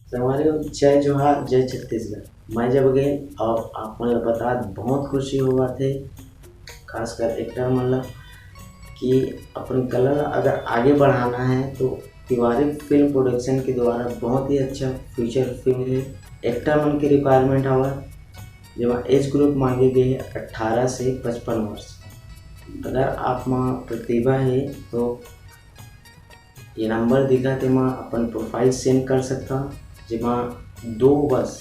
हमारे जय जोहार जय छत्तीसगढ़। मैं जब गए और आप मतलब बता बहुत खुशी हुआ थे, खासकर एक मतलब कि अपन कला अगर आगे बढ़ाना है तो तिवारी फिल्म प्रोडक्शन के द्वारा बहुत ही अच्छा फ्यूचर फिल्म है। एक्टर मन की रिक्वायरमेंट हवा जब एज ग्रुप मांगे गए है 18 से 55 वर्ष। अगर आप में प्रतिभा है तो ये नंबर दिखा थे मैं अपन प्रोफाइल सेंड कर सकता हूँ। जिमा बस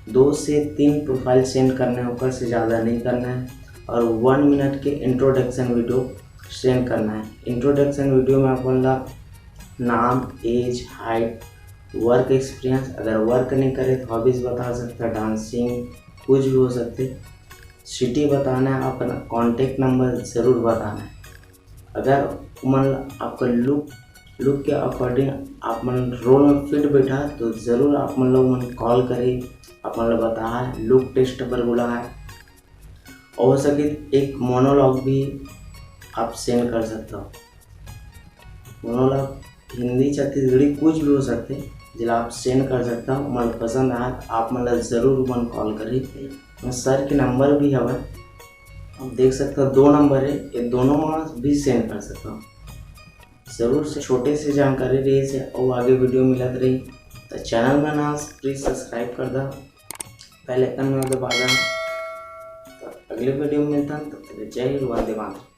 2 से 3 प्रोफाइल सेंड करने होकर से ज़्यादा नहीं करना है और 1 मिनट के इंट्रोडक्शन वीडियो सेंड करना है। इंट्रोडक्शन वीडियो में अपन ला नाम, एज, हाइट, वर्क एक्सपीरियंस, अगर वर्क नहीं करे तो हॉबीज़ बता सकता, डांसिंग कुछ भी हो सकते, सिटी बताना है, अपना कॉन्टेक्ट नंबर ज़रूर बताना है। अगर आपका लुक के अकॉर्डिंग आप रोल में फिट बैठा तो ज़रूर आप मन कॉल करें, आप बता लुक टेस्ट पर बोला है। हो सके एक मोनोलॉग भी आप सेंड कर सकते हो। मोनोलॉग हिंदी छत्तीसगढ़ी कुछ भी हो सकते जिला आप सेंड कर सकता हो। मतलब पसंद आए आप ज़रूर कॉल करें। सर के नंबर भी है, आप देख सकते हो 2 नंबर है, ये दोनों में भी सेंड कर सकता हूँ। ज़रूर से छोटे से जानकारी रही से और आगे वीडियो मिलत रही तो चैनल में ना प्लीज़ सब्सक्राइब कर दो, पहले आइकन में दबा देना। तो अगले वीडियो में मिलता है, तब तक जय हिंद, वंदे मातरम।